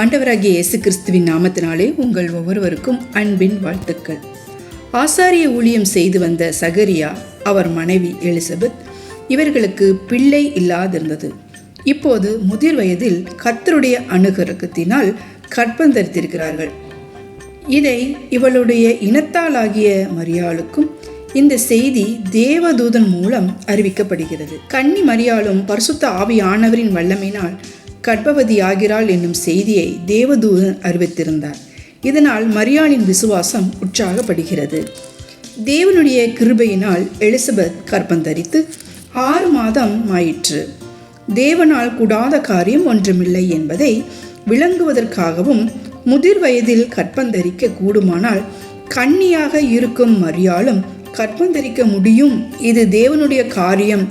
ஆண்டவராகிய இயேசு கிறிஸ்துவின் நாமத்தினாலே உங்கள் ஒவ்வொருவருக்கும் அன்பின் வாழ்த்துக்கள். ஆசாரிய ஊழியம் செய்து வந்த சகரியா, அவர் மனைவி எலிசபெத், இவர்களுக்கு பிள்ளை இல்லாதிருந்தது. இப்போது முதிர் வயதில் கர்த்தருடைய அனுகிரகத்தினால் கற்பந்தரித்திருக்கிறார்கள். இதை இவளுடைய இனத்தாலாகிய மரியாளுக்கும் இந்த செய்தி தேவதூதன் மூலம் அறிவிக்கப்படுகிறது. கன்னி மரியாளும் பரிசுத்த ஆவியானவரின் வல்லமையினால் கர்ப்பவதி ஆகிறாள் என்னும் செய்தியை தேவதூதன் அறிவித்திருந்தார். இதனால் மரியாளின் விசுவாசம் உற்சாகப்படுகிறது. தேவனுடைய கிருபையினால் எலிசபெத் கர்ப்பந்தரித்து 6 மாதம் ஆயிற்று. தேவனால் கூடாத காரியம் ஒன்றுமில்லை என்பதை விளங்குவதற்காகவும் முதிர் வயதில் கற்பந்தரிக்க கூடுமானால் கன்னியாக இருக்கும் மரியாளும் கற்பந்தரிக்க முடியும், இது தேவனுடைய காரியம்,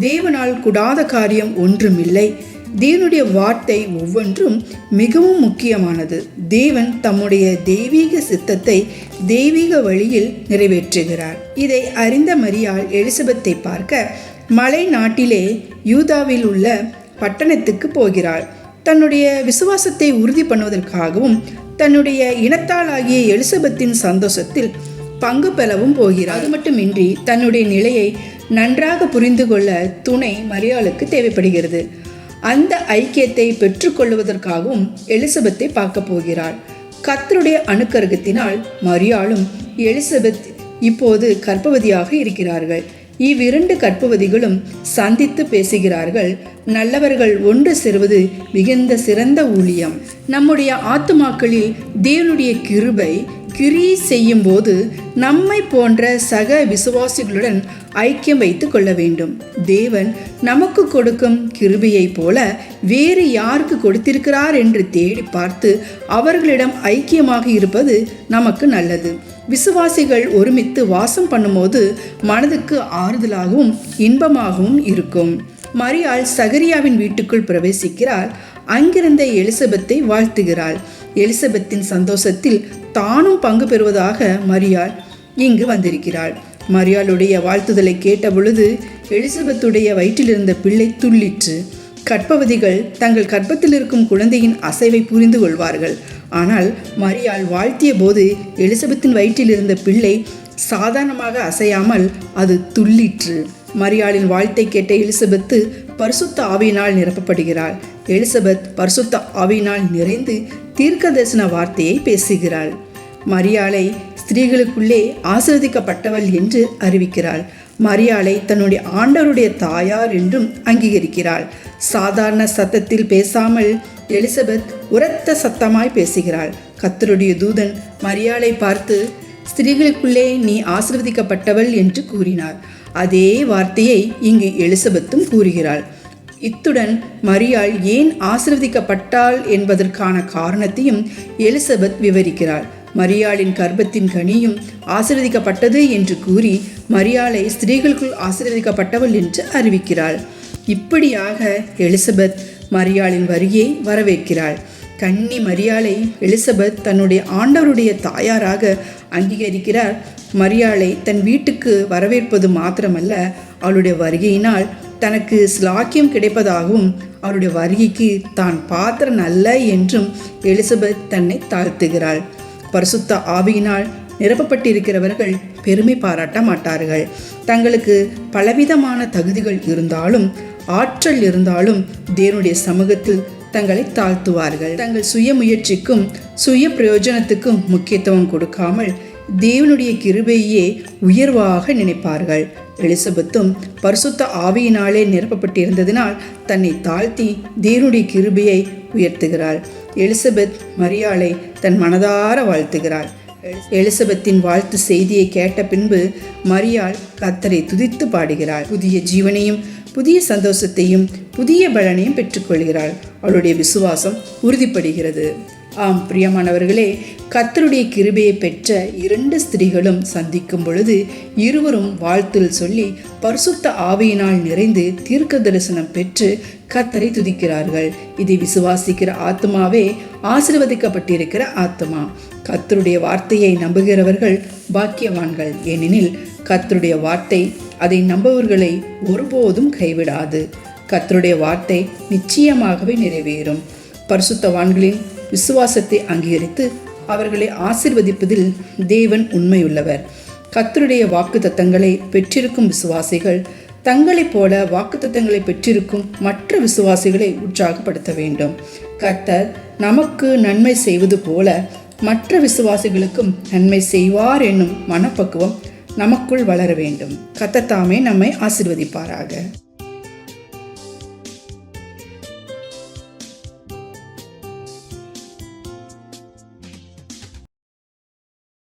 தேவனால் கூடாத காரியம் ஒன்றுமில்லை, தேவனுடைய வார்த்தை ஒவ்வொன்றும் மிகவும் முக்கியமானது, தேவன் தம்முடைய தெய்வீக சித்தத்தை தெய்வீக வழியில் நிறைவேற்றுகிறார். இதை அறிந்த மரியாள் எலிசபெத்தை பார்க்க மலை நாட்டிலே யூதாவில் உள்ள பட்டணத்துக்கு போகிறாள். தன்னுடைய விசுவாசத்தை உறுதி பண்ணுவதற்காகவும் தன்னுடைய இனத்தாலாகிய எலிசபெத்தின் சந்தோஷத்தில் பங்கு பெறவும் போகிறார். அது மட்டுமின்றி தன்னுடைய நிலையை நன்றாக புரிந்து கொள்ள துணை மரியாளுக்கு தேவைப்படுகிறது. அந்த ஐக்கியத்தை பெற்றுக்கொள்வதற்காகவும் எலிசபெத்தை பார்க்க போகிறாள். கர்த்தருடைய அனுக்கிரகத்தினால் மரியாளும் எலிசபெத் இப்போது கர்ப்பவதியாக இருக்கிறார்கள். இவ்விரண்டு கர்ப்பவதிகளும் சந்தித்து பேசுகிறார்கள். நல்லவர்கள் ஒன்று சேருவது மிகுந்த சிறந்த ஊழியம். நம்முடைய ஆத்துமாக்களில் தேவனுடைய கிருபை கிரியை செய்யும் போது நம்மை போன்ற சக விசுவாசிகளுடன் ஐக்கியம் வைத்து கொள்ள வேண்டும். தேவன் நமக்கு கொடுக்கும் கிருபையை போல வேறு யாருக்கு கொடுத்திருக்கிறார் என்று தேடி பார்த்து அவர்களிடம் ஐக்கியமாக இருப்பது நமக்கு நல்லது. விசுவாசிகள் ஒருமித்து வாசம் பண்ணும்போது மனதுக்கு ஆறுதலாகவும் இன்பமாகவும் இருக்கும். மரியாள் சகரியாவின் வீட்டுக்குள் பிரவேசிக்கிறாள். அங்கிருந்த எலிசபெத்தை வாழ்த்துகிறாள். எலிசபெத்தின் சந்தோஷத்தில் தானும் பங்கு பெறுவதாக மரியாள் இங்கு வந்திருக்கிறாள். மரியாளுடைய வாழ்த்துதலை கேட்ட பொழுது எலிசபெத்துடைய வயிற்றிலிருந்த பிள்ளை துள்ளிற்று. கர்ப்பவதிகள் தங்கள் கர்ப்பத்தில் இருக்கும் குழந்தையின் அசைவை புரிந்து கொள்வார்கள். ஆனால் மரியாள் வாழ்த்திய போது எலிசபெத்தின் வயிற்றில் இருந்த பிள்ளை சாதாரணமாக அசையாமல் அது துள்ளிற்று. மரியாளின் வாழ்த்தை கேட்ட எலிசபெத்து பரிசுத்த ஆவியினால் நிரப்பப்படுகிறாள். எலிசபெத் பரிசுத்த ஆவியினால் நிறைந்து தீர்க்க தரிசன வார்த்தையை பேசுகிறாள். மரியாளை ஸ்திரீகளுக்குள்ளே ஆசீர்வதிக்கப்பட்டவள் என்று அறிவிக்கிறாள். மரியாளை தன்னுடைய ஆண்டவருடைய தாயார் என்றும் அங்கீகரிக்கிறாள். சாதாரண சத்தத்தில் பேசாமல் எலிசபெத் உரத்த சத்தமாய் பேசுகிறாள். கர்த்தருடைய தூதன் மரியாளை பார்த்து, ஸ்திரீகளுக்குள்ளே நீ ஆசீர்வதிக்கப்பட்டவள் என்று கூறினார். அதே வார்த்தையை இங்கு எலிசபெத்தும் கூறுகிறாள். இத்துடன் மரியாள் ஏன் ஆசீர்வதிக்கப்பட்டாள் என்பதற்கான காரணத்தையும் எலிசபெத் விவரிக்கிறாள். மரியாளின் கர்ப்பத்தின் கனியும் ஆசீர்வதிக்கப்பட்டது என்று கூறி மரியாளை ஸ்திரீகளுக்குள் ஆசீர்வதிக்கப்பட்டவள் என்று அறிவிக்கிறாள். இப்படியாக எலிசபெத் மரியாளின் வருகையை வரவேற்கிறாள். கன்னி மரியாளை எலிசபெத் தன்னுடைய ஆண்டவருடைய தாயாராக அங்கீகரிக்கிறார். மரியாளை தன் வீட்டுக்கு வரவேற்பது மாத்திரமல்ல, அவளுடைய வருகையினால் தனக்கு ஸ்லாக்கியம் கிடைப்பதாகவும் அவருடைய வருகைக்கு தான் பாத்திரம் அல்ல என்றும் எலிசபெத் தன்னை தாழ்த்துகிறாள். பரிசுத்த ஆவியினால் நிரப்பப்பட்டிருக்கிறவர்கள் பெருமை பாராட்ட மாட்டார்கள். தங்களுக்கு பலவிதமான தகுதிகள் இருந்தாலும் ஆற்றல் இருந்தாலும் தேவனுடைய சமூகத்தில் தங்களை தாழ்த்துவார்கள். தங்கள் சுய முயற்சிக்கும் சுய பிரயோஜனத்துக்கும் முக்கியத்துவம் கொடுக்காமல் தேவனுடைய கிருபையே உயர்வாக நினைப்பார்கள். எலிசபெத்தும் பரிசுத்த ஆவியினாலே நிரப்பப்பட்டிருந்ததினால் தன்னை தாழ்த்தி தேவனுடைய கிருபையை உயர்த்துகிறாள். எலிசபெத் மரியாளை தன் மனதார வாழ்த்துகிறாள். எலிசபெத்தின் வாழ்த்து செய்தியை கேட்ட பின்பு மரியாள் கர்த்தரை துதித்து பாடுகிறாள். புதிய ஜீவனையும் புதிய சந்தோஷத்தையும் புதிய பலனையும் பெற்றுக்கொள்கிறாள். அவளுடைய விசுவாசம் உறுதிப்படுகிறது. ஆம் பிரியமானவர்களே, கர்த்தருடைய கிருபையை பெற்ற 2 ஸ்திரீகளும் சந்திக்கும் பொழுது இருவரும் வாழ்த்துல் சொல்லி பரிசுத்த ஆவியினால் நிறைந்து தீர்க்க தரிசனம் பெற்று கர்த்தரை துதிக்கிறார்கள். இதை விசுவாசிக்கிற ஆத்மாவே ஆசீர்வதிக்கப்பட்டிருக்கிற ஆத்மா. கர்த்தருடைய வார்த்தையை நம்புகிறவர்கள் பாக்கியவான்கள். ஏனெனில் கர்த்தருடைய வார்த்தை அதை நம்புவர்களை ஒருபோதும் கைவிடாது. கர்த்தருடைய வார்த்தை நிச்சயமாகவே நிறைவேறும். பரிசுத்தவான்களின் விசுவாசத்தை அங்கீகரித்து அவர்களை ஆசீர்வதிப்பதில் தேவன் உண்மையுள்ளவர். கர்த்தருடைய வாக்குத்தத்தங்களை பெற்றிருக்கும் விசுவாசிகள் தங்களைப் போல வாக்குத்தத்தங்களை பெற்றிருக்கும் மற்ற விசுவாசிகளை உற்சாகப்படுத்த வேண்டும். கர்த்தர் நமக்கு நன்மை செய்வது போல மற்ற விசுவாசிகளுக்கும் நன்மை செய்வார் என்னும் மனப்பக்குவம் நமக்குள் வளர வேண்டும். கர்த்தர் தாமே நம்மை ஆசீர்வதிப்பாராக.